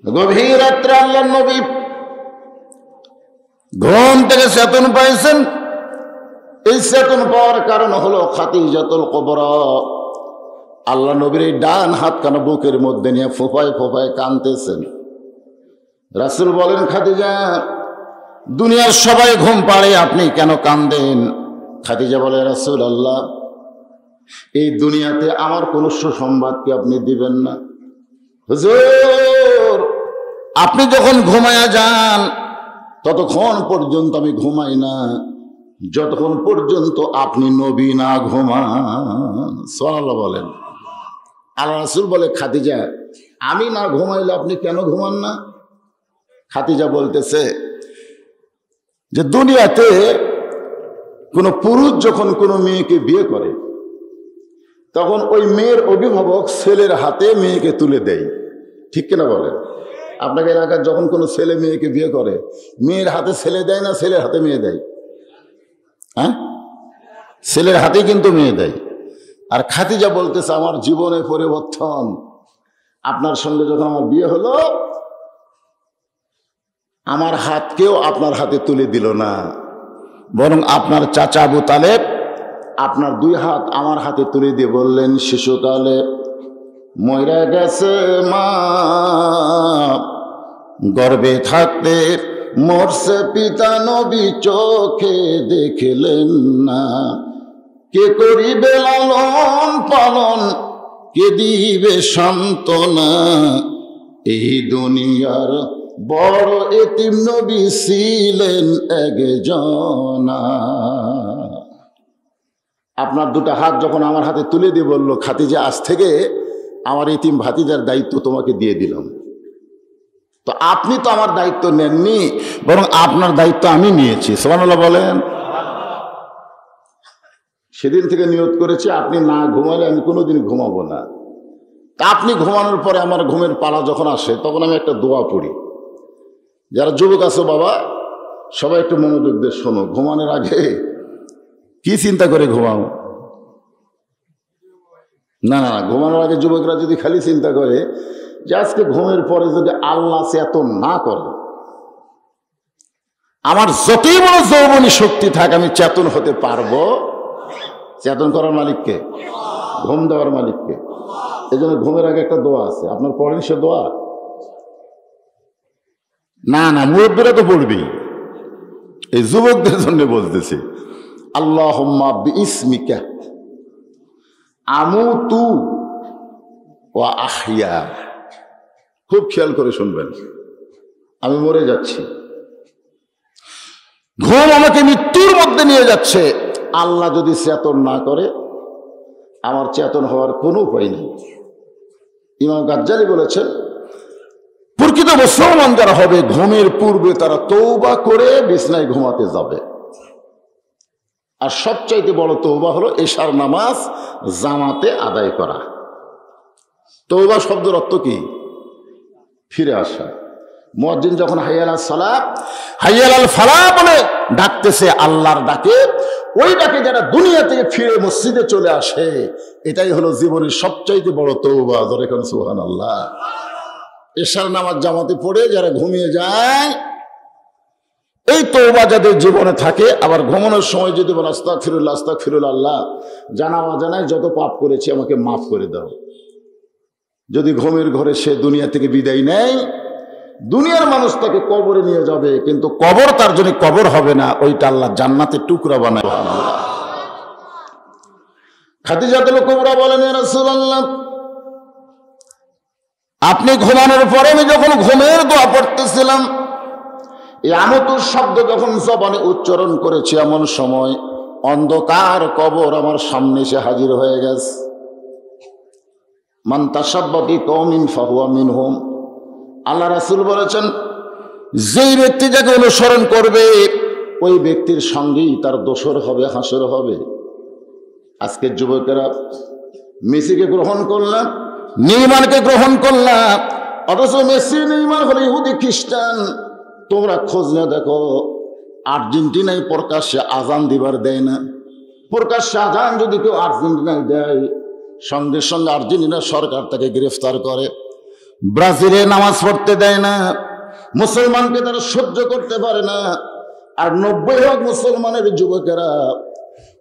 গভীর রাত্রে আল্লাহর নবী ঘুম থেকে চেতন পাইছেন। এই চেতন পাওয়ার কারণ হলো খাদিজাতুল কুবরা। আল্লাহ নবীর এই ডান হাতখানা বুকের মধ্যে নিয়ে ফোঁপায় ফোঁপায় কাঁদতেছেন। রাসূল বলেন, খাদিজা, দুনিয়ার সবাই ঘুম পাড়ে, আপনি কেন কাঁদেন? খাদিজা বলে, রাসূলুল্লাহ, এই দুনিয়াতে আমার কোনো সুসংবাদ কি আপনি দিবেন না? হুজুর, আপনি যখন ঘুমায়া যান ততক্ষণ পর্যন্ত আমি ঘুমাই না, যতক্ষণ পর্যন্ত আপনি নবী না ঘুমান। সুবহানাল্লাহ বলেন। আল্লাহ রাসূল বলে, খাদিজা, আমি না ঘুমাইলে আপনি কেন ঘুমান না? খাদিজা বলতেছে যে দুনিয়াতে কোনো পুরুষ যখন কোনো মেয়েকে বিয়ে করে তখন ওই মেয়ের অভিভাবক ছেলের হাতে মেয়েকে তুলে দেয়, ঠিক কিনা বলেন? আপনাকে এলাকার যখন কোনো ছেলে মেয়েকে বিয়ে করে মেয়ের হাতে ছেলে দেয় না ছেলের হাতে মেয়ে দেয়? হ্যাঁ, ছেলের হাতে কিন্তু মেয়ে দেয়। আর খাদিজা বলতেছে, আমার জীবনে পরিবর্তন, আপনার সঙ্গে যখন আমার বিয়ে হলো আমার হাতকেও আপনার হাতে তুলে দিল না, বরং আপনার চাচা আবু তালেব আপনার দুই হাত আমার হাতে তুলে দিয়ে বললেন, শিশুকালে মইরা গেছে মা, গর্ভে থাকতে মরছে পিতা, নবী চোখে দেখলেন না, কে করিবে লালন পালন, কে দিবে সান্ত্বনা, এই দুনিয়ার বড় এতিম নবী ছিলেন একজনা। আপনার দুটো হাত যখন আমার হাতে তুলে দিয়ে বলল, খাদিজা, আজ থেকে আমার এতিম ভাতিজার দায়িত্ব তোমাকে দিয়ে দিলাম, তো আপনি তো আমার দায়িত্ব নেননি, বরং আপনার দায়িত্ব আমি নিয়েছি। সুবহানাল্লাহ বলেন। সেদিন থেকে নিয়ত করেছি, আপনি না ঘুমালে আমি কোনোদিন ঘুমাবো না। তা আপনি ঘুমানোর পরে আমার ঘুমের পালা যখন আসে তখন আমি একটা দোয়া পড়ি। যারা যুবক আছো বাবা, সবাই একটু মনোযোগ দিয়ে শোনো। ঘুমানোর আগে কি চিন্তা করে ঘুমাও? না না, ঘুমানোর আগে যুবকরা যদি খালি চিন্তা করে যে আজকে ঘুমের পরে যদি আল্লাহ চেতন না করে, আমার যতই বড় যৌবনী শক্তি থাক আমি চেতন হতে পারবো। চেতন করার মালিককে, ঘুম দেওয়ার মালিককে। এই জন্য ঘুমের আগে একটা দোয়া আছে, আপনার পড়েন সে দোয়া? না না, মুরব্বীরা তো পড়বেই, এই যুবকদের জন্য বলতেছি। আল্লাহুম্মা বিইসমিকা আমুতু ওয়া আহইয়া। খুব খেয়াল করে শুনবেন, আমি মরে যাচ্ছি, ঘুম আমাকে মৃত্যুর মধ্যে নিয়ে যাচ্ছে, আল্লাহ যদি চেতন না করে আমার চেতন হওয়ার কোনো উপায় নেই। ইমাম গাজ্জালী বলেছেন, প্রকৃত মুসলমান যারা হবে ঘুমের পূর্বে তারা তওবা করে বিছনায় ঘুমাতে যাবে। আর সবচাইতে বড় তওবা হলো এশার নামাজ জামাতে আদায় করা। তওবা শব্দের অর্থ কি? ফিরে আসা। মুয়াজ্জিন যখন হাইয়া আলাস সালাত, হাইয়া আলাল ফালাহ বলে ডাকতেছে আল্লাহর ডাকে, ওই ডাকে যারা দুনিয়া থেকে ফিরে মসজিদে চলে আসে, এটাই হলো জীবনের সবচাইতে বড় তওবা। ধরে কোন সুবহানাল্লাহ। এশার নামাজ জামাতে পড়ে যারা ঘুমিয়ে যায়, এই তওবা যাদের জীবনে থাকে, আবার ঘুমানোর সময় যদি বলে আস্তাগফিরুল্লাহ আস্তাগফিরুল্লাহ, আল্লাহ জানা অজানায় যত পাপ করেছি আমাকে মাফ করে দাও। যদি ঘুমের ঘরে সে দুনিয়া থেকে বিদায় নেয়, দুনিয়ার মানুষ তাকে কবরে নিয়ে যাবে, কিন্তু কবর তার জন্য কবর হবে না, ওইটা আল্লাহ জান্নাতের টুকরা বানায়। খাদিজাতুল কুবরা বলেন, ইয়া রাসূলুল্লাহ, আপনি ঘুমানোর পরে আমি যখন ঘুমের দোয়া পড়তেছিলাম, এই আমতুর শব্দ যখন জবানে উচ্চারণ করেছি, এমন সময় অন্ধকার কবর আমার সামনে এসে হাজির হয়ে গেছে। মান তাশাব্বাহা বিকওমিন ফাহুয়া মিনহুম। আল্লাহ রাসূল বলেছেন, যেই ব্যক্তি যাকে অনুসরণ করবে ওই ব্যক্তির সঙ্গেই তার দোসর হবে, হাসর হবে। আজকের যুবকেরা মেসিকে গ্রহণ করলাম, নেইমারকে গ্রহণ করলাম, অথচ মেসি নেইমার হলে ইহুদি খ্রিস্টান। তোমরা খোঁজ না দেখো, আর্জেন্টিনায় প্রকাশ্যে আজান দিবার দেয় না। প্রকাশ্যে আজান যদি কেউ আর্জেন্টিনায় দেয়, সঙ্গে সঙ্গে আর্জেন্টিনা সরকার তাকে গ্রেফতার করে। ব্রাজিলে নামাজ পড়তে দেয় না, মুসলমানকে তারা সহ্য করতে পারে না। আর 90% মুসলমানের যুবকেরা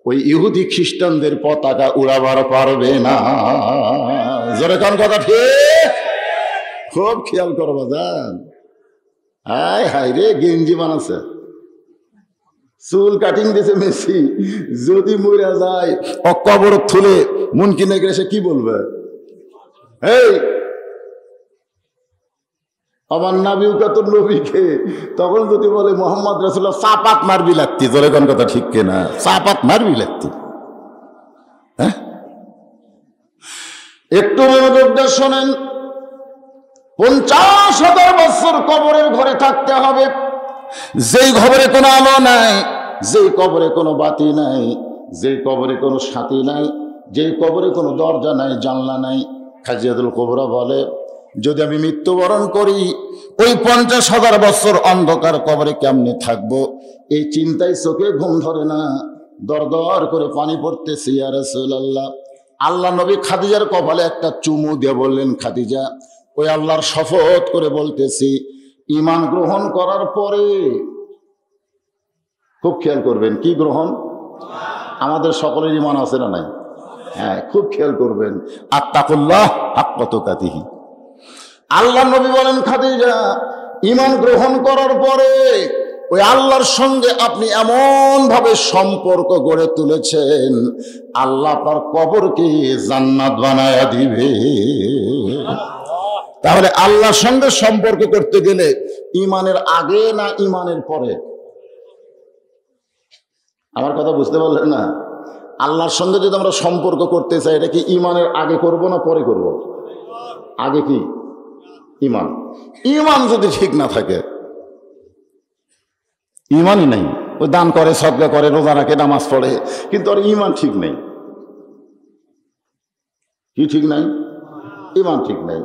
ওই ইহুদি খ্রিস্টানদের পতাকা উড়াবার পারবে না। জোরে কোন কথা ঠিক? খুব খেয়াল করবা যান। হায় হায় রে, গেঞ্জি বানাচ্ছে, চুল কাটিং দিছে মেসি, যদি মরে যায় ও কবর তুলে মন কিনে গেলে সে কি বলবে? এই আমার নাবিউকা তোর নবীকে, তখন যদি বলে মোহাম্মদ রাসূলুল্লাহ চাপাত মারবি লাগতি। জোরে কোন কথা ঠিক কিনা? চাপাত মারবি লাগতি। হ্যাঁ, একটু মনোযোগ দিয়ে শোনেন। 50,000 বছর কবরের ঘরে থাকতে হবে, যেই কবরে কোনো আলো নাই, যেই কবরে কোনো বাতি নাই, যেই কবরে কোনো সাথী নাই, যেই কবরে কোনো দরজা নাই, জানলা নাই। খাজিয়াতুল কুবরা বলে, যদি আমি মৃত্যুবরণ করি ওই 50,000 বছর অন্ধকার কবরে কেমনে থাকবো, এই চিন্তায় চোখে ঘুম ধরে না, দর দর করে পানি পড়তেছে। ইয়া রাসূলুল্লাহ, আল্লাহ নবী খাদিজার কপালে একটা চুমু দিয়ে বললেন, খাদিজা, ওই আল্লাহর শপথ করে বলতেছি, ঈমান গ্রহণ করার পরে, খুব খেয়াল করবেন, কি গ্রহণ? আমাদের সকলের ঈমান আছে না নাই? হ্যাঁ, খুব খেয়াল করবেন। আত্তাকুল্লাহ হাক্কা তুকাতিহি। আল্লাহ নবী বলেন, খাদিজা, ঈমান গ্রহণ করার পরে ওই আল্লাহর সঙ্গে আপনি এমন ভাবে সম্পর্ক গড়ে তুলেছেন, আল্লাহ আপনার কবরকে জান্নাত বানায়া দিবে। তাহলে আল্লাহর সঙ্গে সম্পর্ক করতে গেলে ঈমানের আগে না ঈমানের পরে? আমার কথা বুঝতে পারলেন না? আল্লাহর সঙ্গে যদি আমরা সম্পর্ক করতে চাই, এটা কি ঈমানের আগে করব না পরে করব? আগে কি? ঈমান। ঈমান যদি ঠিক না থাকে, ঈমানই নাই, ওই দান করে, সদকা করে, রোজা রাখে, নামাজ পড়ে, কিন্তু আর ঈমান ঠিক নেই। কি ঠিক নাই? ঈমান ঠিক নাই।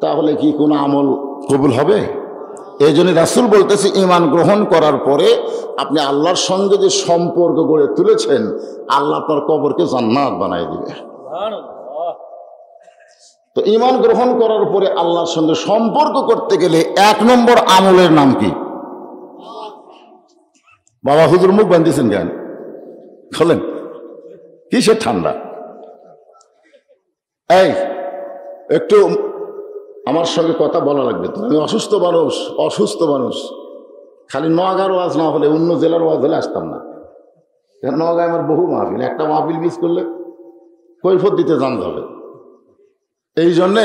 তাহলে কি কোনো আমল কবুল হবে? এই জন্য রাসূল বলতেছে, ঈমান গ্রহণ করার পরে আপনি আল্লাহর সঙ্গে যে সম্পর্ক গড়ে তুলেছেন, আল্লাহ আপনার কবরকে জান্নাত বানায় দিবে। তো ঈমান গ্রহণ করার পরে আল্লাহর সঙ্গে সম্পর্ক করতে গেলে 1 নম্বর আমলের নাম কি? বাবা হুজুর মুখ বান্ধিয়েছেন কেন? খোলেন, কিসের ঠান্ডা? এই একটু আমার সঙ্গে কথা বলা লাগবে তো। আমি অসুস্থ মানুষ। খালি নওগাঁর ওয়াজ না হলে, অন্য জেলার ওয়াজ হলে আসতাম না। নওগাঁয় আমার বহু মাহফিল, একটা মাহফিল মিস করলে কৈফত দিতে জানতে হবে। এই জন্যে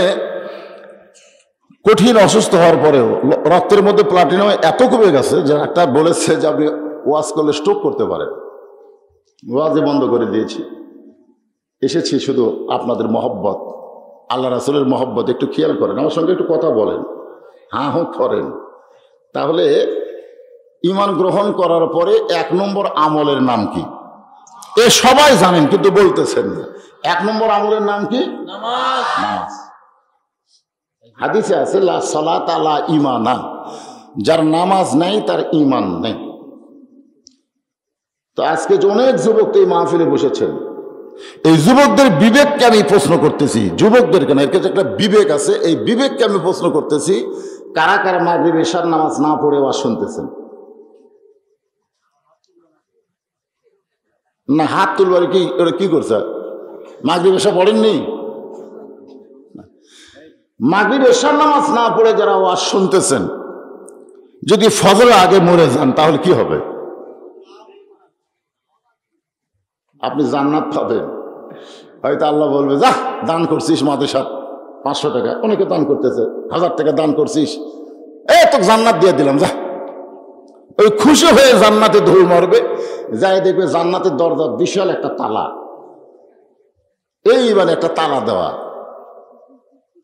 কঠিন অসুস্থ হওয়ার পরেও রক্তের মধ্যে প্লাটিনাম এত কমে গেছে যে একটা বলেছে যে আপনি ওয়াজ করলে স্ট্রোক করতে পারেন। ওয়াজে বন্ধ করে দিয়েছি। এসেছি শুধু আপনাদের মহব্বত, আল্লাহ রাসূলের মহব্বত একটু খেয়াল করেন, আমার সঙ্গে একটু কথা বলেন, হ্যাঁ হোক করেন। তাহলে ঈমান গ্রহণ করার পরে 1 নম্বর আমলের নাম কি? এ সবাই জানেন কিন্তু বলতেছেন না। 1 নম্বর আমলের নাম কি? নামাজ। নামাজ। হাদিসে আছে, লা সালাতা লা ঈমানা, যার নামাজ নাই তার ঈমান নেই। তো আজকে যে অনেক যুবক এই মাহফিলে বসেছেন, এই যুবকদের বিবেককে আমি প্রশ্ন করতেছি, যুবকদের কেন, এর কাছে একটা বিবেক আছে, এই বিবেককে আমি প্রশ্ন করতেছি, কারা কারা মাগরিব এশার নামাজ না পড়ে ওয়াজ শুনতেছেন? না, হাত তুলবার কি, ওরা কি করছে? মাগরিব এশা পড়েননি? মাগরিব এশার নামাজ না পড়ে যারা ওয়াজ শুনতেছেন, যদি ফজরের আগে মরে যান তাহলে কি হবে? আপনি জান্নাত পাবেন। হয়তো আল্লাহ বলবে, যা দান করছিস মাদ্রাসার 500 টাকা, অনেকে দান করতেছে, 1000 টাকা দান করছিস, তো জান্নাত দিয়ে দিলাম, যা। ওই খুশি হয়ে জান্নাতে ধুল মারবে, যাই দেখবে জান্নাতের দরজা বিশাল একটা তালা, এইবার একটা তালা দেওয়া।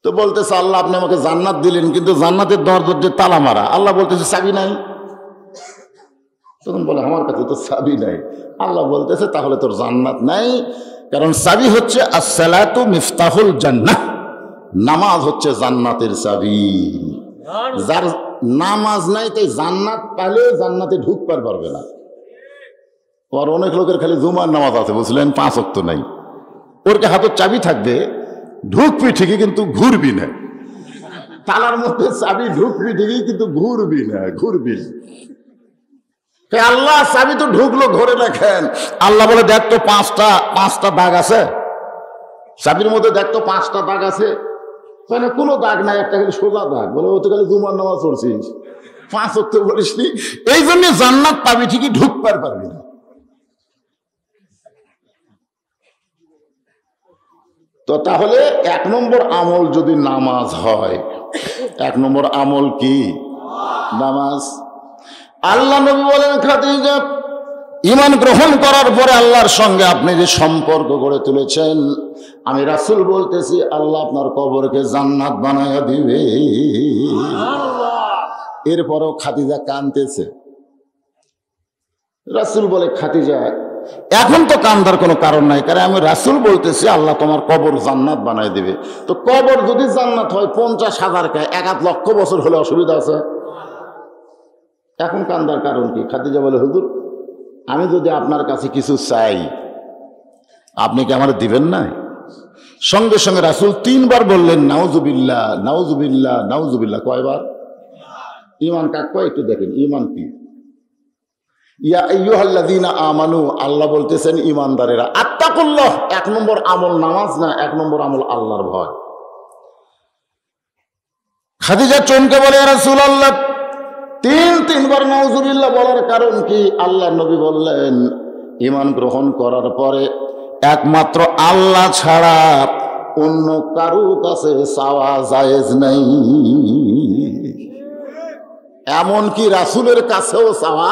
তো বলতেছে, আল্লাহ আপনি আমাকে জান্নাত দিলেন, কিন্তু জান্নাতের দরজার যে তালা মারা, আল্লাহ বলতেছে চাবি নাই। তখন বলে, আমার কাছে তো চাবি নাই। আল্লাহ বলতেছে, তাহলে তোর জান্নাত নাই, কারণ চাবি হচ্ছে আসসালাতু মিফতাহুল জান্নাহ, নামাজ হচ্ছে জান্নাতের চাবি। যার নামাজ নাই তাই জান্নাত পালে জান্নাতে ঢুকতে পারবে না। আর অনেক লোকের খালি জুমার নামাজ আছে, বুঝলেন, 5 ওয়াক্ত নাই, ওর হাতের চাবি থাকবে, ঢুকবি ঠিকই কিন্তু ঘুরবি না। তালার মধ্যে চাবি ঢুকবি ঠিকই, কিন্তু ঘুরবি না, ঘুরবি। আল্লাহ চাবি তো ঢুকলো ঘরে রাখেন। আল্লাহ বলে দেখ তো পাঁচটা দাগ আছে চাবির মধ্যে, দেখ তো 5টা দাগ আছে। মানে কোনো দাগ নাই, একটা খালি সোজা দাগ। বলে ও তো খালি জুমার নামাজ পড়ছিস, 5 ওয়াক্ত বলিসনি, এই জন্য জান্নাত পাবি ঠিকই, ঢুকবার পারবি না। তো তাহলে 1 নম্বর আমল যদি নামাজ হয়, 1 নম্বর আমল কি? নামাজ। আল্লাহ নবী বলেন, খাদিজা ঈমান গ্রহণ করার পরে আল্লাহর সঙ্গে আপনি যে সম্পর্ক গড়ে তুলেছেন, আমি রাসূল বলতেছি আল্লাহ আপনার কবরকে জান্নাত বানায়া দিবে। এরপরও খাদিজা কাঁদতেছে। রাসূল বলে, খাদিজা এখন তো কান্দার কোনো কারণ নাই, কারণ আমি রাসূল বলতেছি আল্লাহ তোমার কবর জান্নাত বানায় দিবে। তো কবর যদি জান্নাত হয় 50,000 কে 1,00,000 বছর হলে অসুবিধা আছে? এখন কান্দার কারণ কি? খাদিজা বলে, হুজুর আমি যদি আপনার কাছে কিছু চাই আপনি কি আমার দিবেন না? সঙ্গে সঙ্গে রাসূল 3 বার বললেন নাউজুবিল্লাহ, নাউজুবিল্লাহ, নাউজুবিল্লাহ। কয়বার? ঈমান কাক কয় একটু দেখেন, ঈমান কি? ইয়া আইয়ুহাল্লাযীনা আমানু, আল্লাহ বলতেছেন ঈমানদারেরা, আত্তাকুল্লাহ। 1 নম্বর আমল নামাজ না, 1 নম্বর আমল আল্লাহর ভয়। খাদিজা চমকে বলে, ইয়া রাসূলুল্লাহ 3 বার নাউজুবিল্লাহ বলার কারণ কি? আল্লাহ নবী বললেন ঈমান গ্রহণ করার পরে একমাত্র আল্লাহ ছাড়া অন্য কারো কাছে চাওয়া জায়েজ নাই, এমনকি রাসূলের কাছেও চাওয়া।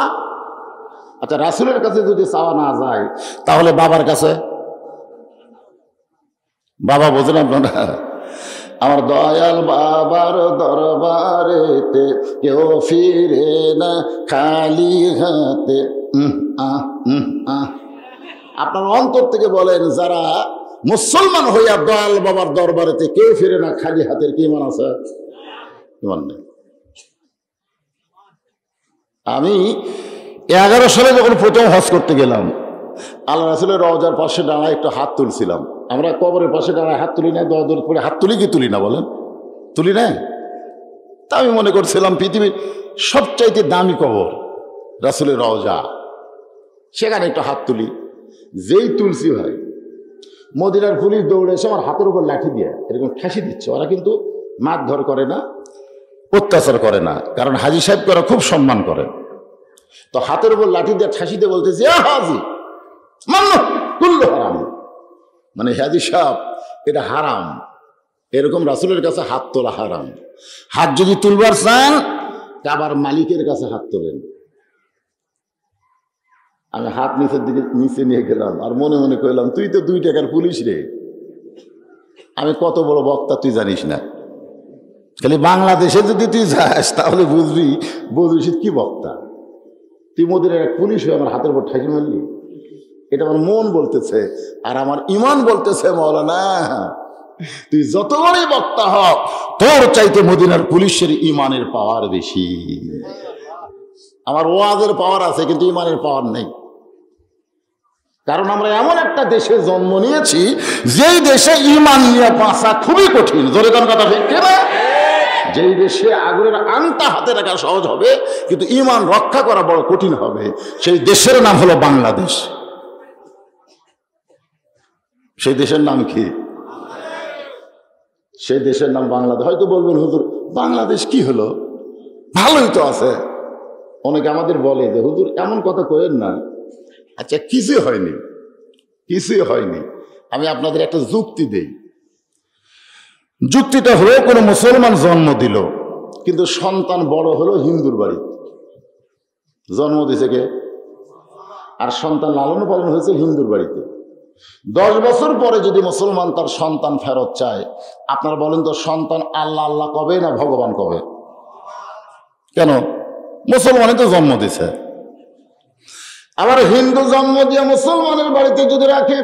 আচ্ছা, রাসূলের কাছে যদি চাওয়া না যায় তাহলে বাবার কাছে? বাবা বোঝেন আপনারা? আমার দয়াল বাবার দরবারেতে কেউ ফিরে না খালি হাতে। আপনার অন্তর থেকে বলেন, যারা মুসলমান হইয়া দয়াল বাবার দরবারেতে কেউ ফিরে না খালি হাতের, কি ঈমান আছে? ঈমান নেই। আমি 11 সালে যখন প্রথম হজ করতে গেলাম, আল্লাহ রাসূলের রওজার পাশে দাঁড়ায় একটু হাত তুলছিলাম। আমরা কবরের পাশে দাঁড়ায় হাত তুলি না, দর করে হাত তুলি কি তুলি না বলেন? তুলি না। তা আমি মনে করছিলাম পৃথিবীর সবচাইতে দামি কবর রাসূলের রওজা, সেখানে একটু হাত তুলি। যেই তুলসি ভাই, মদিনার পুলিশ দৌড়ে এসে আমার হাতের উপর লাঠি দিয়ে এরকম ঠাসি দিচ্ছে। ওরা কিন্তু মারধর করে না, অত্যাচার করে না, কারণ হাজী সাহেবকে ওরা খুব সম্মান করে। তো হাতের উপর লাঠি দিয়ে ঠাসি দিয়ে বলতেছে, হাজি মানো কুল্লু হারাম, মানে হাজী সাহেব এটা হারাম। এরকম রাসূলের কাছে হাত তোলা হারাম। হাত যদি তুলবার চান আবার মালিকের কাছে হাত তোলেন। আমি হাত নিচে নিয়ে গেলাম আর মনে মনে কইলাম, তুই তো 2 টাকার পুলিশ রে, আমি কত বড় বক্তা তুই জানিস না। খালি বাংলাদেশে যদি তুই যাস তাহলে বুঝবি কি বক্তা। তুই মদিনার এক পুলিশ হয়ে আমার হাতের উপর ঠাকি মারলি। এটা আমার মন বলতেছে, আর আমার ঈমান বলতেছে, মাওলানা তুই যত বড়ই বক্তা হ, তোর চাইতে মদিনার পুলিশের ঈমানের পাওয়ার বেশি। আমার ওয়াজের পাওয়ার আছে কিন্তু ঈমানের পাওয়ার নেই। কারণ আমরা এমন একটা দেশে জন্ম নিয়েছি যেই দেশে ঈমান নিয়ে বাঁচা খুবই কঠিন। জোরে কোন কথা ঠিক না? যেই দেশে আগুনের আংটা হাতে রাখা সহজ হবে কিন্তু ঈমান রক্ষা করা বড় কঠিন হবে, সেই দেশের নাম হলো বাংলাদেশ। সেই দেশের নাম কি? সেই দেশের নাম বাংলাদেশ। হয়তো বলবেন, হুজুর বাংলাদেশ কি হলো, ভালোই তো আছে। অনেকে আমাদের বলে যে হুজুর এমন কথা কইেন না। আচ্ছা, কিছুই হয়নি, কিছুই হয়নি। আমি আপনাদের একটা যুক্তি দেই। যুক্তিটা হলো, কোনো মুসলমান জন্ম দিল কিন্তু সন্তান বড় হলো হিন্দুর বাড়ি, জন্ম দিয়েছে কে? আর সন্তান লালন পালন হয়েছে হিন্দুর বাড়িতে। 10 বছর পরে যদি মুসলমান তার সন্তান ফেরত চায়, আপনারা বলেন তো সন্তান আল্লাহ আল্লাহ কবে না ভগবান কবে? কেন? মুসলমানে তো জন্ম দিছে। আবার হিন্দু জন্ম দিয়ে মুসলমানের বাড়িতে যদি রাখে,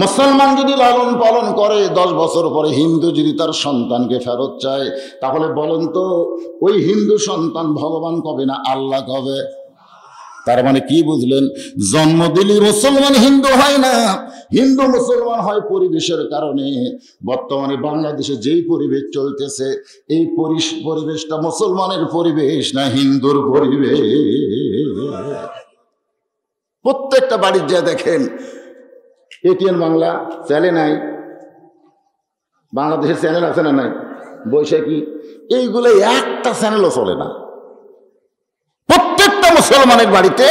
মুসলমান যদি লালন পালন করে, 10 বছর পরে হিন্দু যদি তার সন্তানকে ফেরত চায়, তাহলে বলেন তো ওই হিন্দু সন্তান ভগবান কবে না আল্লাহ কবে? তার মানে কি বুঝলেন? জন্ম দিলেই মুসলমান হিন্দু হয় না, হিন্দু মুসলমান হয় পরিবেশের কারণে। বর্তমানে বাংলাদেশে যেই পরিবেশ চলতেছে, এই পরিবেশটা মুসলমানের পরিবেশ না হিন্দুর পরিবেশ। প্রত্যেকটা বাড়ির যা দেখেন, এটিএন বাংলা চ্যানেল নাই, বাংলাদেশের চ্যানেল আছে না নাই, বৈশাখী, এইগুলো একটা চ্যানেলও চলে না। প্রত্যেকটা মুসলমানের বাড়িতে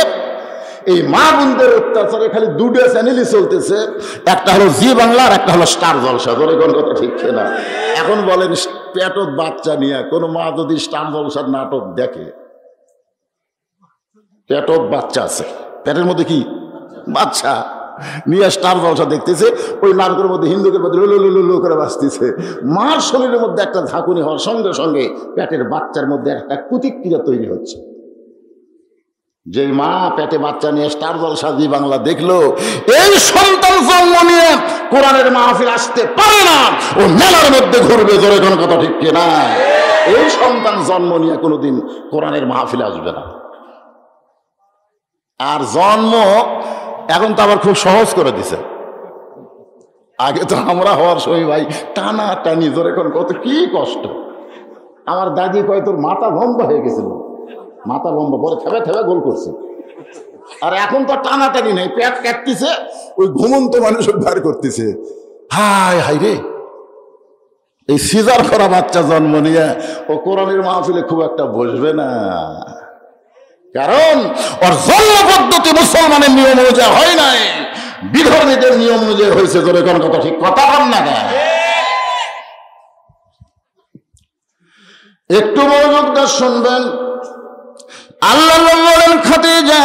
এই মা বোনদের অত্যাচারে খালি দুটো চ্যানেলই চলতেছে, একটা হলো জি বাংলা আর একটা হলো স্টার জলসা। ধরে কোন কথা ঠিক না? এখন বলেন পেটত বাচ্চা নিয়ে কোনো মা যদি স্টার জলসার নাটক দেখে, পেটত বাচ্চা আছে, পেটের মধ্যে কি বাচ্চা নিয়ে স্টার জলসা দেখতেছে, ওই নাটকের মধ্যে হিন্দুদের মধ্যে লুলু করে বাঁচতেছে, মার শরীরের মধ্যে একটা ঝাঁকুনি হওয়ার সঙ্গে সঙ্গে পেটের বাচ্চার মধ্যে একটা প্রতিক্রিয়া তৈরি হচ্ছে। যে মা পেটে বাচ্চা নিয়ে স্টার জলসা জি বাংলা দেখলো, এই সন্তান জন্ম নিয়ে কোরআনের মাহফিল আসতে পারে না, ও মেলার মধ্যে ঘুরবে। জোরে কোন কথা ঠিক কিনা? এই সন্তান জন্ম নিয়ে কোনোদিন কোরআনের মাহফিলে আসবে না। আর জন্ম এখন তো আবার খুব সহজ করে দিছে। আগে তো আমরা হওয়ার সময় ভাই টানা টানি, জোরে কোন কত কি কষ্ট। আমার দাদি কয় তোর মাথা লম্বা হয়ে গেছিল, মাথা লম্বা, পরে থেবে থেবে গোল করছে। আর এখন তো টানাটানি নেই, পেট কাটতেছে, ওই ঘুমন্ত মানুষ বার করতেছে। হায় হায় রে, এই সিজার করা বাচ্চা জন্ম নিয়ে ও কোরআনের মাহফিলে খুব একটা বসবে না, কারণ ওর জন্ম পদ্ধতি মুসলমানের নিয়ম অনুযায়ী হয় নাই, বিধর্মীদের নিয়ম অনুযায়ী হয়েছে। ধরে কোন কথা ঠিক কথা বল না। একটু মনোযোগ দিয়ে শুনবেন। আল্লাহ বলেন খাদিজা,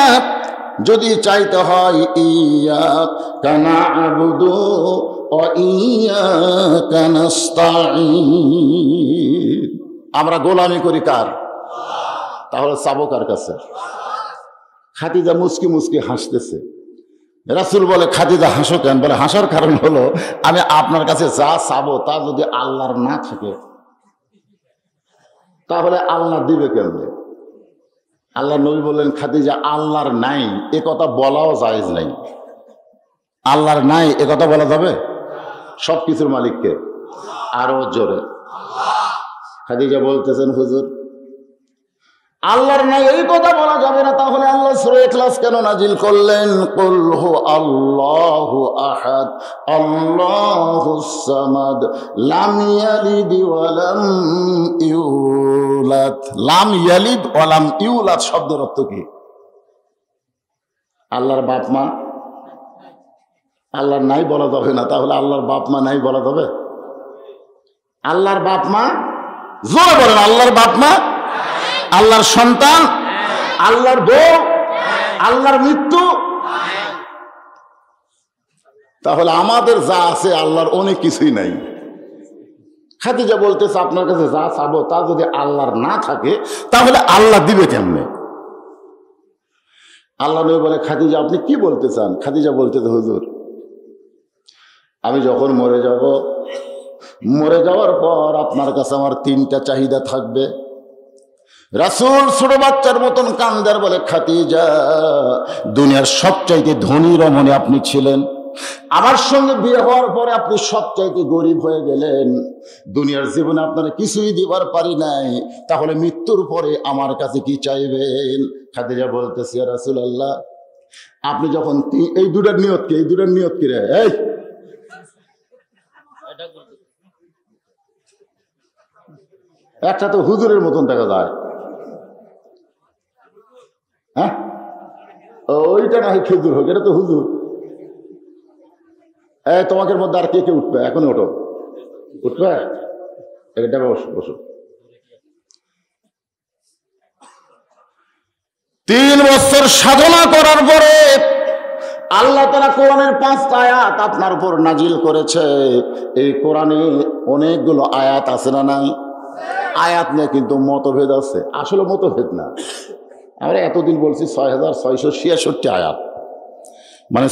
যদি চাইতে হয় ইয়াকা না'বুদু ওয়া ইয়াকা নাস্তাঈন, আমরা গোলামি করি কার? তাহলে চাবো কার কাছে? খাদিজা মুস্কি মুস্কি হাসতেছে। রাসূল বলে খাদিজা হাসো কেন? বলে হাসার কারণ হলো আমি আপনার কাছে যা চাবো তা যদি আল্লাহর না থাকে তাহলে আল্লাহ দিবে কেমনে? আল্লাহ নবী বললেন খাদিজা আল্লাহর নাই এ কথা বলাও জায়েজ নাই। আল্লাহর নাই এ কথা বলা যাবে? সবকিছুর মালিককে। আরো জোরে খাদিজা বলতেছেন হুজুর আল্লাহর নাই এই কথা বলা যাবে না, তাহলে আল্লাহ সূরা ইখলাস কেন নাজিল করলেন? কুল হু আল্লাহু আহাদ আল্লাহুস সামাদ লাম ইয়ালিদ ওয়া লাম ইউলাদ। লাম ইয়ালিদ ওয়া লাম ইউলাদ শব্দের অর্থ কি? আল্লাহর বাপ মা, আল্লাহর নাই বলা যাবে না, তাহলে আল্লাহর বাপ মা নাই বলা যাবে? আল্লাহর বাপ মা, জোরে বলেন আল্লাহর বাপ মা, আল্লাহর সন্তান, আল্লাহর বউ, আল্লাহর মৃত্যু। তাহলে আমাদের যা আছে আল্লাহর অনেক কিছুই নাই। খাদিজা বলতেছে আপনার কাছে যা চাবো তা যদি আল্লাহর না থাকে তাহলে আল্লাহ দিবে কেমনে? আল্লাহ নবী বলে খাদিজা আপনি কি বলতে চান? খাদিজা বলতেছে হুজুর আমি যখন মরে যাব, মরে যাওয়ার পর আপনার কাছে আমার তিনটা চাহিদা থাকবে। রাসূল ছোট বাচ্চার মতন কান্দার বলে খাদিজা দুনিয়ার সবচাইতে ধনী রমণী আপনি ছিলেন, আমার সঙ্গে বিয়ে হওয়ার পরে আপনি সবচাইতে গরিব হয়ে গেলেন, দুনিয়ার জীবনে আপনারা কিছুই দিবার পারি নাই, তাহলে মৃত্যুর পরে আমার কাছে কি চাইবেন? খাদিজা বলতেছে ইয়া রাসূলুল্লাহ আপনি যখন এই দুটার নিয়ত কি? এই দুটার নিয়ত কি রে? এই একটা তো হুজুরের মতন দেখা যায়, হ্যাঁ ওইটা না হয় খেজুর হোক, এটা তো হুজুর। তোমাদের মধ্যে আর কে কে উঠবে? এখনই ওঠো, উঠবে, এটা বসো। 3 বছর সাধনা করার পরে আল্লাহ তাআলা কোরআনের 5টা আয়াত আপনার উপর নাজিল করেছে। এই কোরআনে অনেকগুলো আয়াত আছে না নাই? আয়াত নিয়ে কিন্তু মতভেদ আছে। আসলে মতভেদ না, আমরা এতদিন বলছি 6666 আয়াত, মানে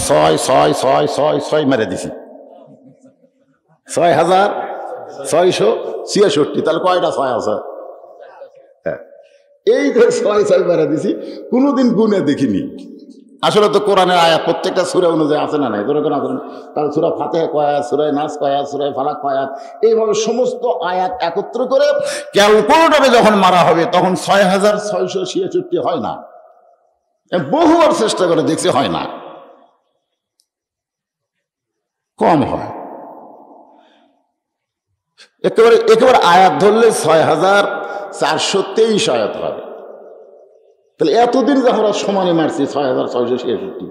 6 মেরে দিছি 6666। তাহলে কয়টা 6 আছে? হ্যাঁ, এই যে 6 বাড়া দিছি, কোনোদিন গুনে দেখিনি। আসলে তো কোরআনের আয়াত প্রত্যেকটা সূরা অনুযায়ী আছে না নাই? ধরে কোন আছে, তাহলে সূরা ফাতিহা কয় আয়াত, সূরা নাস কয় আয়াত, সূরা ফালাক কয় আয়াত, এইভাবে সমস্ত আয়াত একত্র করে ক্যালকুলেটরে যখন মারা হবে তখন 6666 হয় না। বহুবার চেষ্টা করে দেখছি, হয় না, কম হয়। একেবারে আয়াত ধরলে 6423 আয়াত হয়। তাহলে এতদিন যে আমরা সমানে মারছি 6666,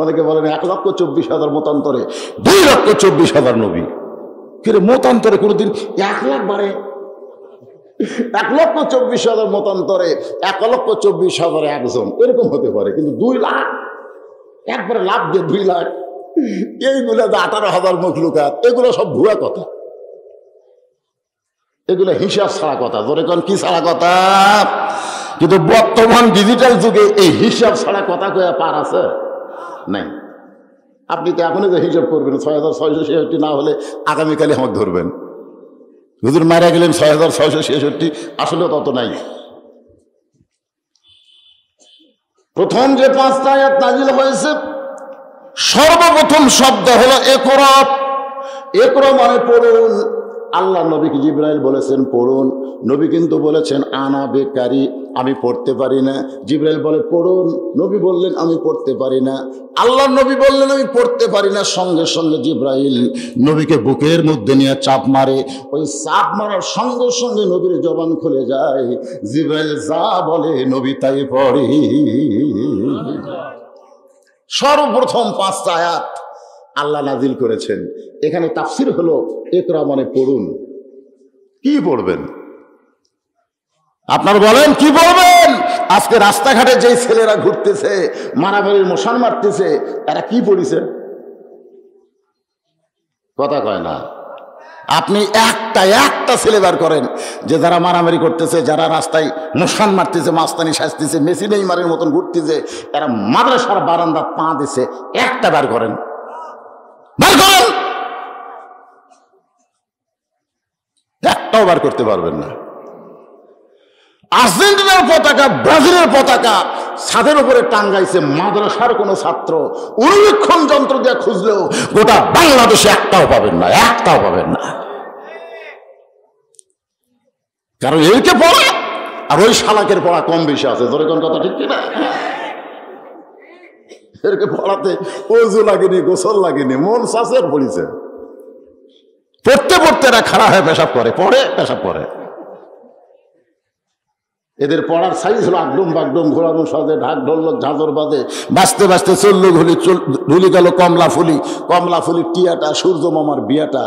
অনেকে বলেন 1,24,000 মতান্তরে 2,24,000 নবী। কিন্তু মতান্তরে কোনোদিন 1 লাখ বাড়ে? 1,24,000 মতান্তরে 1,24,000 একজন, এরকম হতে পারে। কিন্তু 2 লাখ একবারে লাভ দিয়ে 2 লাখ, এইগুলো 18,000 মখলুকাত, এগুলো সব ভুয়া কথা, এগুলো হিসাব ছাড়া কথা। ধরে কোন কি ছাড়া কথা? কিন্তু বর্তমান ডিজিটাল যুগে এই হিসাব ছাড়া কথা কয়ে পার আছে নাই। আপনি তো এখনই যে হিসাব করবেন 6666 না হলে আগামীকালে আমাকে ধরবেন, হুজুর মারা গেলেন 6666, আসলে তত নাই। প্রথম যে 5টা আয়াত নাজিল হয়েছে, সর্বপ্রথম শব্দ হলো ইকরা। ইকরা মানে পড়ুন। আল্লাহ নবীকে জিবরাইল বলেছেন পড়ুন, নবী কিন্তু বলেছেন আনা বেকারি, আমি পড়তে পারি না। জিবরাইল বলে পড়ুন, নবী বললেন আমি পড়তে পারি না। আল্লাহ নবী বললেন আমি পড়তে পারি না, সঙ্গে সঙ্গে জিবরাইল নবীকে বুকের মধ্যে নিয়ে চাপ মারে। ওই চাপ মারার সঙ্গে সঙ্গে নবীর জবান খুলে যায়, জিবরাইল যা বলে নবী তাই পড়ে। সর্বপ্রথম 5টা আয়াত আল্লাহ নাজিল করেছেন। এখানে তাফসির হলো ইকরা মানে পড়ুন। কি পড়বেন? আপনারা বলেন কি পড়বেন? আজকে রাস্তাঘাটে যেই ছেলেরা ঘুরতেছে, মারামারির মশান মারতেছে, এরা কি পড়িছে? কথা কয় না। আপনি একটা ছেলে বার করেন যে যারা মারামারি করতেছে, যারা রাস্তায় মশান মারতেছে, মাস্তানি সাজতেছে, মেসি নেইমারের মতন ঘুরতেছে, এরা মাদ্রাসার বারান্দা পা দিছে, একটা বার করেন, বার করেন। একটাও বার করতে পারবেন না। আর্জেন্টিনার পতাকা, ব্রাজিলের পতাকা ছাদের উপরে টাঙ্গাইছে মাদ্রাসার কোন ছাত্র, অনুবীক্ষণ যন্ত্র দিয়ে খুঁজলেও গোটা বাংলাদেশে একটাও পাবেন না, একটাও পাবেন না। কারণ এরকে পড়া আর ওই শালাকের পড়া কম বেশি আছে। ধরে কোন কথা ঠিক কিনা? এরকে পড়াতে ওযু লাগেনি, গোসল লাগেনি, মন সাসের পড়িছে। পড়তে পড়তে এরা খাড়া হয়ে পেশাব করে, পড়ে পেশাব করে। এদের পড়ার সাইজ হলো আগডুম বাগডুম, ঘোরানো সাজে, ঢাক ঢোলক ঝাঁঝর বাজে, বাঁচতে বাঁচতে চললো ঢুলি গেল কমলা ফুলি টিয়াটা, সূর্য মামার বিয়াটা।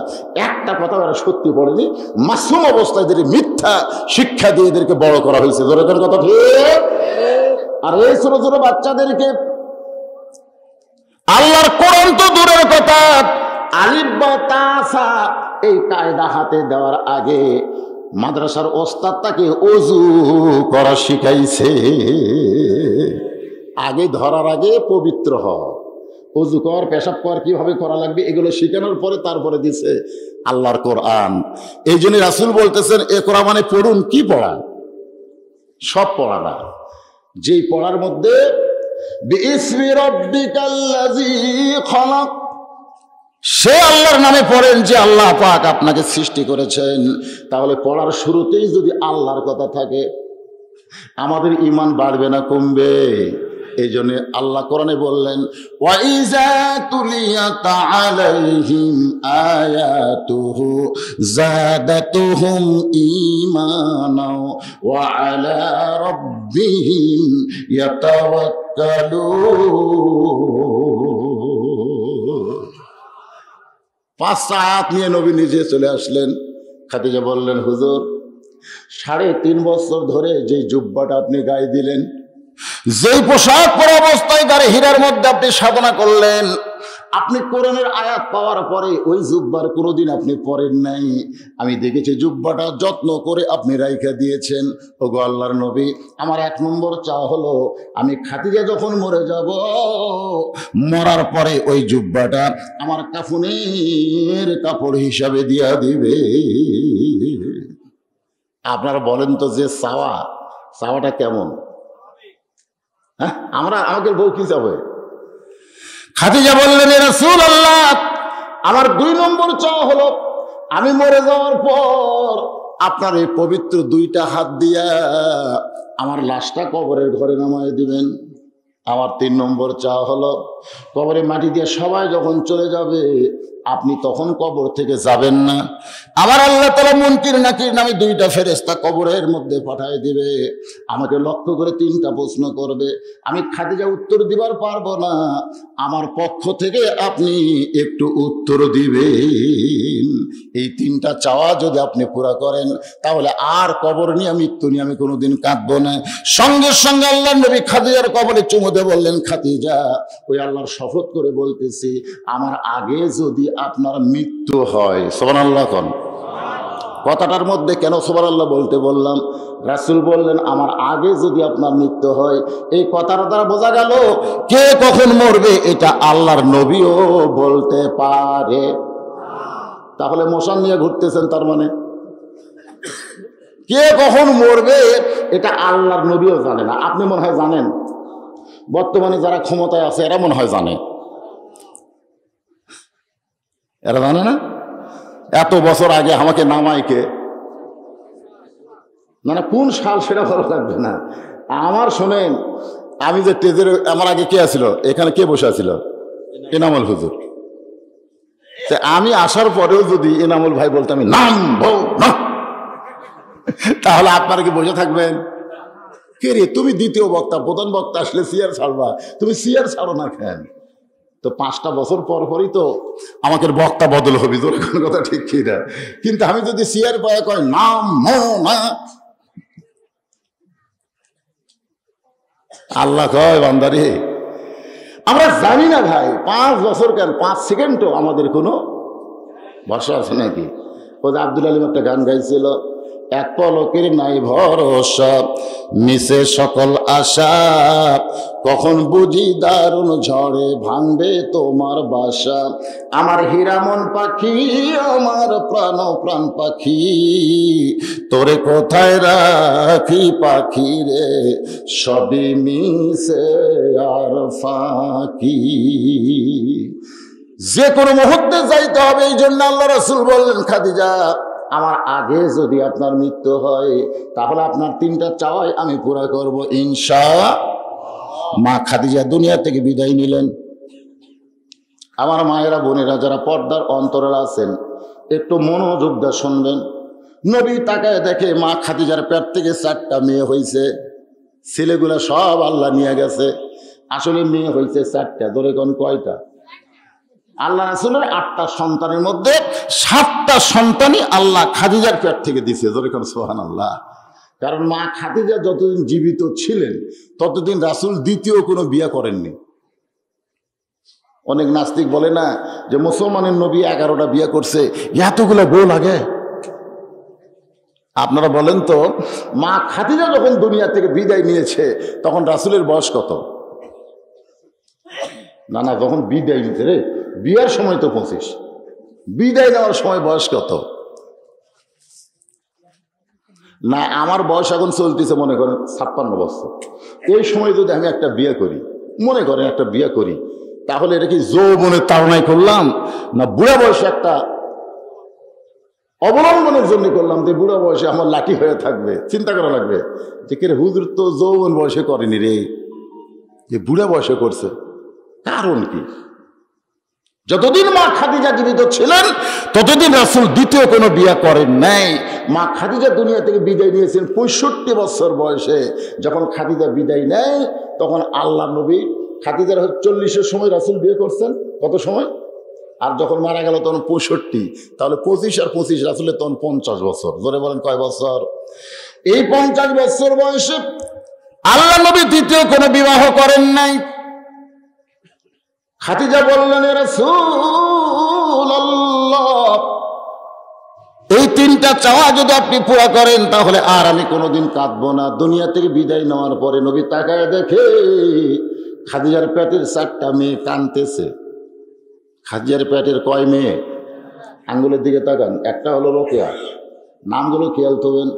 একটা কথা ওরা সত্যি পড়েনি, মাসুম অবস্থায় এদের মিথ্যা শিক্ষা দিয়ে এদেরকে বড় করা হয়েছে। ধরে কোন কথা ঠিক? আর এই ছোট ছোট বাচ্চাদেরকে আল্লাহর কোরআন তো দূরের কথা, আলিফ বা তা সা এই কায়দা হাতে দেওয়ার আগে মাদ্রাসার ওস্তাদ তাকে ওযু করা শিখাইছে। আগে ধরার আগে পবিত্র হ, ওযু কর, পেশাব কর, কিভাবে করা লাগবে এগুলো শিখানোর পরে তারপরে দিছে আল্লাহর কোরআন। এই জন্য রাসূল বলতেছেন ইকরা মানে পড়ুন। কি পড়া? সব পড়া না, যেই পড়ার মধ্যে বিইসমি রাব্বিকাল্লাযী খালাক, সে আল্লাহর নামে পড়েন যে আল্লাহ পাক আপনাকে সৃষ্টি করেছেন। তাহলে পড়ার শুরুতেই যদি আল্লাহর কথা থাকে, আমাদের ঈমান বাড়বে না কমবে? এই জন্য আল্লাহ কোরআনে বললেন ওয়াইজা তুলিয়াত আলাইহিম আয়াতুহু যাদাতুহুম ঈমানা ওয়া আলা রাব্বিহিম ইয়াতাওয়াক্কালুন। 5টা আয়াত নিয়ে নবী নিজে চলে আসলেন। খাদিজা বললেন হুজুর 3.5 বছর ধরে যে জুব্বাটা আপনি গায়ে দিলেন, যেই পোশাক পরা অবস্থায় গায়ে হীরার মধ্যে আপনি সাধনা করলেন, আপনি কোরআনের আয়াত পাওয়ার পরে ওই জুব্বার কোনোদিন আপনি পরেন নাই। আমি দেখেছি জুব্বাটা যত্ন করে আপনি রাইখা দিয়েছেন। ওগো আল্লাহর নবী, আমার 1 নম্বর চাওয়া হলো আমি খাদিজা যখন মরে যাব, মরার পরে ওই জুব্বাটা আমার কাফনের কাপড় হিসাবে দিয়া দিবে। আপনারা বলেন তো যে চাওয়াটা কেমন? হ্যাঁ, আমাদের বউ কি চাবে? খাদিজা বললেন, এ রাসূলুল্লাহ, আমার 2 নম্বর চাওয়া হলো আমি মরে যাওয়ার পর আপনার এই পবিত্র 2টা হাত দিয়া আমার লাশটা কবরের ঘরে নামায় দিবেন। আমার 3 নম্বর চাওয়া হলো কবরে মাটি দিয়ে সবাই যখন চলে যাবে আপনি তখন কবর থেকে যাবেন না। আমার আল্লাহ তাআলা মুনকির নাকির নামে 2টা ফেরেশতা কবরের মধ্যে পাঠিয়ে দিবে, আমাকে লক্ষ্য করে 3টা প্রশ্ন করবে। আমি খাদিজা উত্তর দিবার পারবো না, আমার পক্ষ থেকে আপনি একটু উত্তর দিবেন। এই 3টা চাওয়া যদি আপনি পুরা করেন তাহলে আর কবর নিয়ে মৃত্যু নিয়ে আমি কোনোদিন কাঁদবো না। সঙ্গে সঙ্গে আল্লাহর নবী খাদিজার কবরে চুমু দিয়ে বললেন, খাদিজা, ওই আল্লাহর শপথ করে বলতেছি, আমার আগে যদি আপনার মৃত্যু হয়, সুবহানাল্লাহ কোন কথাটার মধ্যে কেন সুবহানাল্লাহ বলতে বললাম? রাসূল বললেন, আমার আগে যদি আপনার মৃত্যু হয়। এই কথার দ্বারা বোঝা গেল কে কখন মরবে এটা আল্লাহর নবীও বলতে পারে। তাহলে মশান নিয়ে ঘুরতেছেন, তার মানে কে কখন মরবে এটা আল্লাহর নবীও জানে না। আপনি মনে হয় জানেন, বর্তমানে যারা ক্ষমতায় আছে এরা মনে হয় জানে। এরা জানে না? এত বছর আগে আমাকে নামাইকে না কোন সাল সেটা ভালো লাগবে না আমার। শোনেন, আমি যে টেজের আমার আগে কে আছিল, এখানে কে বসে আছিল? এনামুল হুজুর। আমি আসার পরেও যদি এনামুল ভাই বলতে আমি নাম বল না, তাহলে আপনারা কি বসে থাকবেন? কে রে তুমি দ্বিতীয় বক্তা, প্রধান বক্তা আসলে চেয়ার ছাড়বা, তুমি চেয়ার ছাড়ো না কেন? তো 5টা বছর পর পরই তো আমাকে বক্তা বদল হবে, তোর কোনো কথা ঠিক কি না? কিন্তু আমি যদি চেয়ার পায় কয় নাম না, আল্লাহ কয় বান্দারে আমরা জানি না ভাই 5 বছর কেন 5 সেকেন্ডও আমাদের কোনো ভরসা আছে নাকি? ও যে আব্দুল আলিম একটা গান গাইছিল, এক পলকের নাই ভরসা মিশে সকল আশা, কখন বুঝি দারুণ ঝড়ে ভাঙবে তোমার বাসা। আমার হীরামন পাখি, আমার প্রাণ পাখি, তোরে কোথায় রাখি পাখি রে, সবই মিশে আর ফাঁকি। যে কোনো মুহূর্তে যাইতে হবে, এই জন্য আল্লাহ রাসূল বললেন, খাদিজা, আমার আগে যদি আপনার মৃত্যু হয় তাহলে আপনার 3টা চাওয়াই আমি পুরা করব ইনশাআল্লাহ। মা খাদিজা দুনিয়া থেকে বিদায় নিলেন। আমার মায়েরা বোনেরা যারা পর্দার অন্তরে আছেন একটু মনোযোগ দিয়ে শুনবেন। নবী তাকায় দেখে মা খাদিজার পেট থেকে 4টা মেয়ে হয়েছে। ছেলেগুলা সব আল্লাহ নিয়ে গেছে, আসলে মেয়ে হয়েছে 4টা। ধরে কোন কয়টা? আল্লাহ রাসূলের 8টা সন্তানের মধ্যে 7টা সন্তানই আল্লাহ খাদিজার পেট থেকে দিছে। ধরে কোন সুবহানাল্লাহ। কারণ মা খাদিজা যতদিন জীবিত ছিলেন ততদিন রাসূল দ্বিতীয় কোনো বিয়ে করেননি। অনেক নাস্তিক বলে না যে মুসলমানের নবী 11টা বিয়ে করছে, এতগুলো বউ লাগে? আপনারা বলেন তো, মা খাদিজা যখন দুনিয়া থেকে বিদায় নিয়েছে তখন রাসূলের বয়স কত? না যখন বিদায় নিতে রে, বিয়ের সময় তো 25, বিদায় নেওয়ার সময় বয়স কত? না আমার বয়স এখন চলতেছে মনে করেন 56 বছর। এই সময় যদি আমি একটা বিয়ে করি, মনে করেন একটা বিয়ে করি, তাহলে এটা কি যৌবনের তাড়নায় করলাম না বুড়া বয়সে একটা অবলম্বনের জন্য করলাম যে বুড়া বয়সে আমার লাঠি হয়ে থাকবে? চিন্তা করা লাগবে যে কে হুজুর তো যৌবন বয়সে করেনি রে, যে বুড়া বয়সে করছে। কারণ কি? যতদিন মা খাদিজা জীবিত ছিলেন ততদিন রাসূল দ্বিতীয় কোনো বিয়ে করেন নাই। মা খাদিজা দুনিয়া থেকে বিদায় নিয়েছেন 65 বছর বয়সে। যখন খাদিজা বিদায় নেয় তখন আল্লাহ নবী খাদিজার 40-এর সময় রাসূল বিয়ে করছেন। কত সময়? আর যখন মারা গেল তখন 65, তাহলে 25 আর 25 রাসূলের তখন 50 বছর। জোরে বলেন কয় বছর? এই 50 বছর বয়সে আল্লাহ নবী দ্বিতীয় কোনো বিবাহ করেন নাই। খাদিজা বললেন, এ রাসূলুল্লাহ, এই 3টা চাওয়া যদি আপনি পুরা করেন তাহলে আর আমি কোনোদিন কাঁদবো না। দুনিয়া থেকে বিদায় নেওয়ার পরে নবী তাকায় দেখে খাদিজার পেটের 4টা মেয়ে কাঁদতেছে। খাদিজার পেটের কয় মেয়ে? আঙ্গুলের দিকে তাকান। একটা হলো রোকেয়া, নামগুলো খেয়াল করবেন।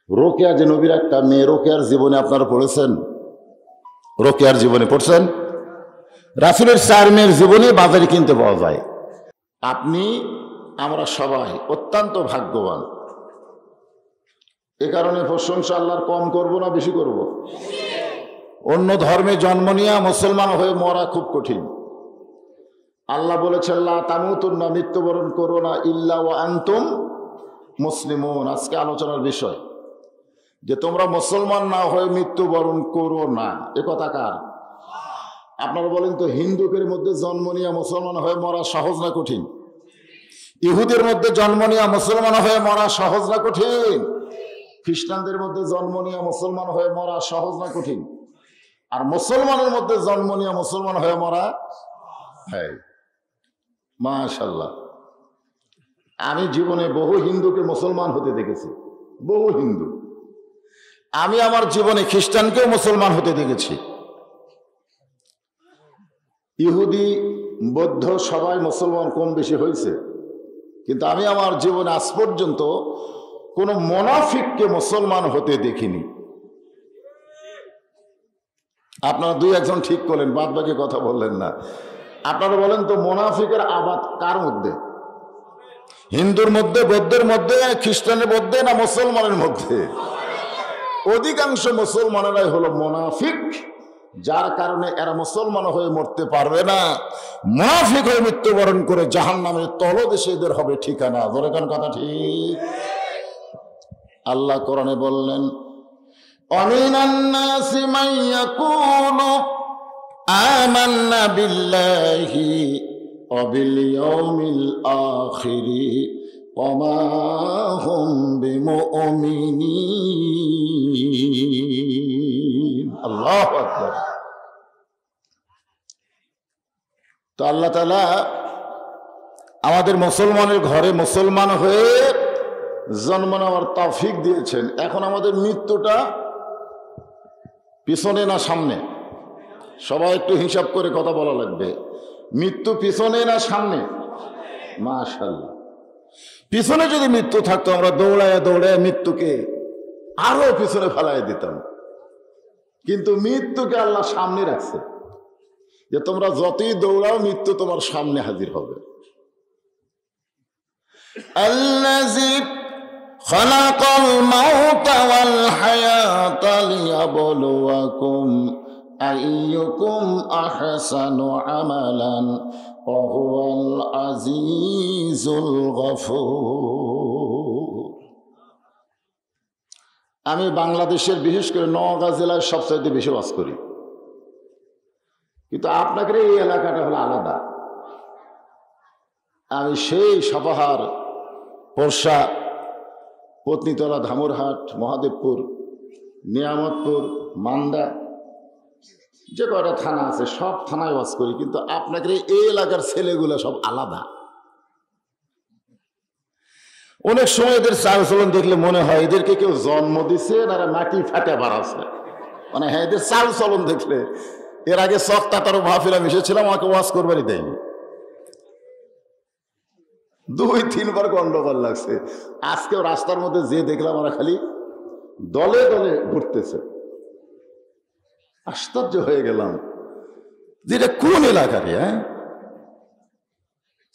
রোকেয়া যে নবীর একটা মেয়ে, রোকেয়ার জীবনে আপনারা পড়েছেন? রোকেয়ার জীবনে পড়ছেন? রাসূলের 4 মেয়ের জীবনে বাজারে কিনতে পাওয়া যায়। আপনি আমরা সবাই অত্যন্ত ভাগ্যবান। এ কারণে প্রশংসা আল্লাহর কম করব না বেশি করব? অন্য ধর্মে জন্ম নিয়ে মুসলমান হয়ে মরা খুব কঠিন। আল্লাহ বলেছেন লা তামুতুন্না, মৃত্যুবরণ করো না, ইল্লা ওয়া আনতুম মুসলিমুন। আজকে আলোচনার বিষয় যে তোমরা মুসলমান না হয়ে মৃত্যুবরণ করো না। এ কথা কার? আপনারা বলেন তো, হিন্দুদের মধ্যে জন্ম নিয়ে মুসলমান হয়ে মরা সহজ না কঠিন? ইহুদের মধ্যে জন্ম নিয়ে মুসলমান হয়ে মরা সহজ না কঠিন? খ্রিস্টানদের মধ্যে জন্ম নিয়ে মুসলমান হয়ে মরা সহজ না কঠিন? আর মুসলমানের মধ্যে জন্ম নিয়ে মুসলমান হয়ে মরা, হ্যাঁ, মাশাআল্লাহ। আমি জীবনে বহু হিন্দুকে মুসলমান হতে দেখেছি, বহু হিন্দু। আমি আমার জীবনে খ্রিস্টানকেও মুসলমান হতে দেখেছি। ইহুদি বৌদ্ধ সবাই মুসলমান কম বেশি হয়েছে, কিন্তু আমি আমার জীবনে আজ পর্যন্ত কোন মুনাফিককে মুসলমান হতে দেখিনি। আপনারা 2-1 ঠিক করলেন, বাদ বাকি কথা বললেন না। আপনারা বলেন তো, মুনাফিকের আবাদ কার মধ্যে? হিন্দুর মধ্যে, বৌদ্ধের মধ্যে, খ্রিস্টানের মধ্যে, না মুসলমানের মধ্যে? অধিকাংশ মুসলমানেরাই হলো মুনাফিক, যার কারণে এরা মুসলমান হয়ে মরতে পারবে না। মুনাফিক হয়ে মৃত্যুবরণ করে জাহান্নামের তলদেশে এদের হবে ঠিকানা। ধরে কোন কথা ঠিক? আল্লাহ কোরআনে বললেন, অমিনান নাসি মান ইয়াকুলু আমান্না বিল্লাহি ওয়া বিল ইয়াউমিল আখিরি ওয়া মা হুম বিমুমিনিন। আল্লাহু আকবার। তো আল্লাহ তাআলা আমাদের মুসলমানের ঘরে মুসলমান হয়ে জন্ম নেওয়ার তৌফিক দিয়েছেন। এখন আমাদের মৃত্যুটা পিছনে না সামনে? সবাই একটু হিসাব করে কথা বলা লাগবে। মৃত্যু পিছনে না সামনে? মাশাআল্লাহ। পিছনে যদি মৃত্যু থাকতো, আমরা দৌড়ায় দৌড়ায় মৃত্যুকে আরো পিছনে ফেলাই দিতাম। কিন্তু মৃত্যুকে আল্লাহ সামনে রাখছে, যে তোমরা যতই দৌড়াও মৃত্যু তোমার সামনে হাজির হবে। আল্লাযী খালাকাল মাউতা ওয়াল হায়াতা লিয়াবলুয়াকুম আইয়ুকুম আহসানু আমালান ওয়া হুয়াল আজিজুল গফুর। আমি বাংলাদেশের বিশেষ করে নওগাঁ জেলায় সবচেয়ে বেশি বাস করি, কিন্তু আপনাদের এই এলাকাটা হলো আলাদা। আমি সেই সাপাহার, পরশা, পত্নীতলা, ধামুরহাট, মহাদেবপুর, নিয়ামতপুর, মান্দা, যে কয়টা থানা আছে সব থানায় বাস করি, কিন্তু আপনাদের এই এলাকার ছেলেগুলো সব আলাদা। অনেক সময় এদের চালচলন দেখলে মনে হয় এদেরকে কেউ জন্ম দিছে না মাটি ফাটে বাড়াচ্ছে। মানে হ্যাঁ, এদের চালচলন দেখলে, এর আগে চকতাতারও মাহফিলে মিশেছিলাম, আমাকে ওয়াজ করবারই দেয়নি। 2-3 বার গন্ডগোল লাগছে। আজকেও রাস্তার মধ্যে যে দেখলাম, ওরা খালি দলে দলে ঘুরতেছে। আশ্চর্য হয়ে গেলাম যে এটা কোন এলাকারে? হ্যাঁ,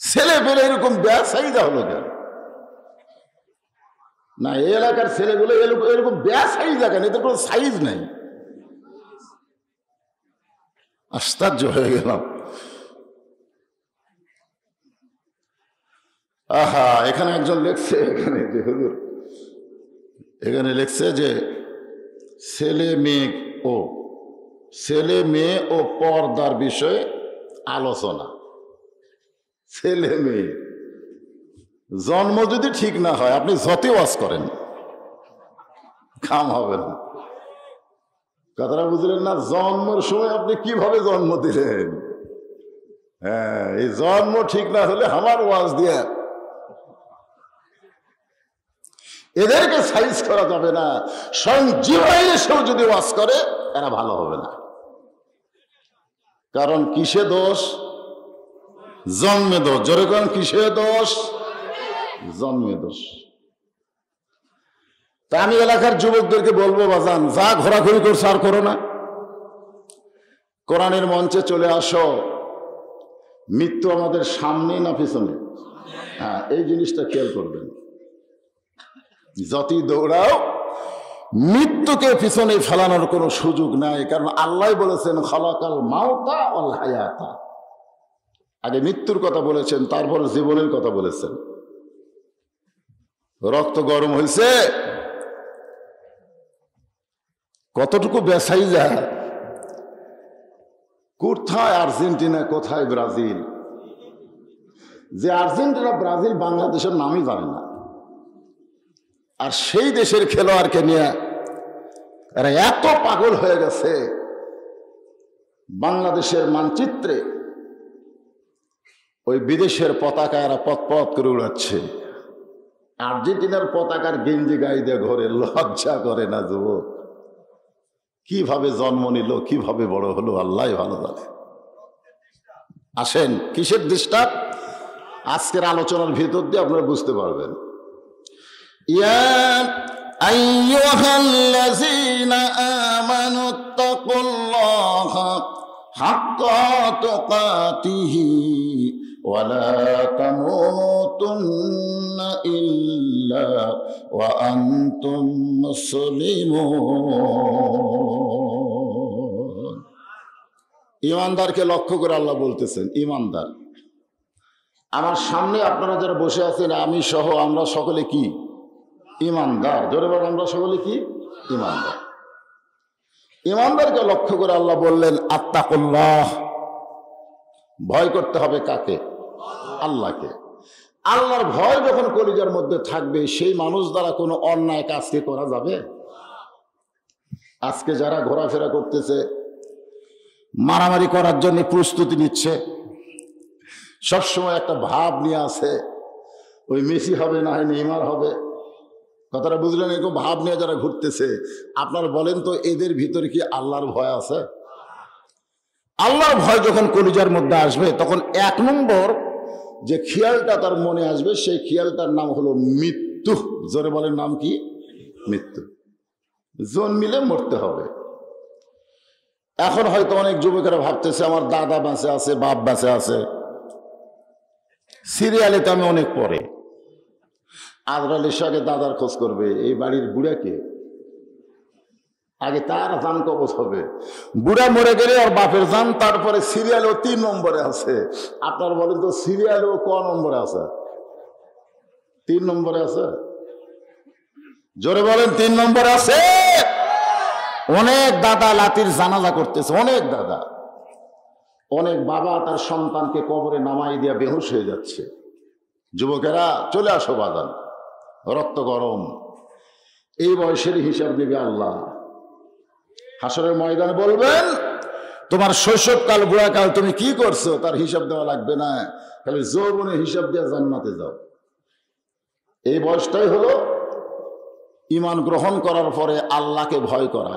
ছেলে পেলে এরকম ব্যাসাইজা হলো কেন? না, এই এলাকার ছেলেগুলো এরকম ব্যাসাইজা কেন? এদের কোনো সাইজ নাই। আশ্চর্য হয়ে গেলাম। আহা, এখানে একজন লেখছে, এখানে যে হুজুর, এখানে লেখছে যে ছেলে মেয়ে ও পর্দার বিষয়ে আলোচনা। ছেলে মেয়ে জন্ম যদি ঠিক না হয়, আপনি যতই ওয়াজ করেন কাম হবে না। কথাটা বুঝলেন না? জন্মের সময় আপনি কিভাবে জন্ম দিলেন? হ্যাঁ, এই জন্ম ঠিক না হলে আমার ওয়াজ দিয়ে এদেরকে সাইজ করা যাবে না। স্বয়ং জিবরাইল এসেও যদি ওয়াজ করে, এরা ভালো হবে না। কারণ কিসে দোষ? জন্মে দোষ। জোরে কোন কিসে দোষ? জন্মে দোষ। তা আমি এলাকার যুবকদেরকে বলবো, বাজান যা ঘোরাঘুরি করছো আর করো না, কোরআনের মঞ্চে চলে আসো। মৃত্যু আমাদের সামনে না পিছনে? হ্যাঁ, এই জিনিসটা খেয়াল করবেন। যতই দৌড়াও মৃত্যুকে পিছনে ফেলানোর কোনো সুযোগ নাই, কারণ আল্লাহ বলেছেন খালাকাল মাউতা ওয়াল হায়াতা। আগে মৃত্যুর কথা বলেছেন, তারপর জীবনের কথা বলেছেন। রক্ত গরম হয়েছে, কতটুকু বেসাই যায়, কোথায় আর্জেন্টিনা কোথায় ব্রাজিল। যে আর্জেন্টিনা ব্রাজিল বাংলাদেশের নামই জানে না, আর সেই দেশের খেলোয়াড়কে নিয়ে এরা এত পাগল হয়ে গেছে, বাংলাদেশের মানচিত্রে ওই বিদেশের পতাকা এরা পথ করে উড়াচ্ছে। আর্জেন্টিনার পতাকার গেঞ্জি গায়ে দিয়ে ঘরে, লজ্জা করে না যুবক? কিভাবে জন্ম নিল, কিভাবে বড় হলো, আল্লাহ ভালো জানে। আসেন, কিসের ডিস্টার্ব আজকের আলোচনার ভিতর দিয়ে আপনারা বুঝতে পারবেন। ইয়া আইয়ুহাল্লাযীনা আমানুত্তাকুল্লাহা হাক্কা তুকাতিহি ওয়া লা তামুতুন্না ইল্লা ওয়া আনতুম মুসলিমুন। ঈমানদারকে লক্ষ্য করে আল্লাহ বলতেছেন, ঈমানদার। আমার সামনে আপনারা যারা বসে আছেন, আমি সহ আমরা সকলে কি? ঈমানদার। জোরে বলেন, আমরা সকলে কি? ঈমানদার। ঈমানদারকে লক্ষ্য করে আল্লাহ বললেন আত্তাকুল্লাহ, ভয় করতে হবে কাকে? আল্লাহকে। আল্লাহর ভয় যখন কলিজার মধ্যে থাকবে, সেই মানুষ দ্বারা কোনো অন্যায় কাজকে করা যাবে? আজকে যারা ঘোরাফেরা করতেছে, মারামারি করার জন্য প্রস্তুতি নিচ্ছে, সবসময় একটা ভাব নিয়ে আছে, ওই মেসি হবে না হয় নেইমার হবে, কথাটা বুঝলেন? এরকম ভাব নিয়ে যারা ঘুরতেছে, আপনারা বলেন তো এদের ভিতরে কি আল্লাহর ভয় আছে? আল্লাহর ভয় যখন কলিজার মধ্যে আসবে, তখন এক নম্বর যে খেয়ালটা তার মনে আসবে, সেই খেয়ালটার নাম হলো মৃত্যু। জোরে বলেন, নাম কি? মৃত্যু। জন্মিলে মরতে হবে। এখন হয়তো অনেক যুবকেরা ভাবতেছে আমার দাদা বেঁচে আছে, বাপ বেঁচে আছে, সিরিয়ালে তো আমি অনেক পরে। আজরাইল এসে আগে দাদার খোঁজ করবে, এই বাড়ির বুড়াকে আগে তার জান কবজ হবে। বুড়া মরে গেলে আর বাপের জান, তারপরে সিরিয়ালও 3 নম্বরে আছে। আপনার বলেন তো সিরিয়ালও ক নম্বরে আছে? 3 নম্বরে আছে। জোরে বলেন, 3 নম্বরে আছে। অনেক দাদা লাতির জানাজা করতেছে, অনেক দাদা। অনেক বাবা তার সন্তানকে কবরে নামাই দিয়া বেহুশ হয়ে যাচ্ছে। যুবকেরা চলে আসো বাজান, রক্ত গরম। এই বয়সের হিসাব দেবে আল্লাহ। হাসরের ময়দানে বলবেন তোমার শৈশবকাল, বুড়াকাল তুমি কি করছো তার হিসাব দেওয়া লাগবে না, খালি যৌবনের হিসাব দিয়ে জান্নাতে যাও। এই বয়সটাই হলো ঈমান গ্রহণ করার পরে আল্লাহকে ভয় করা।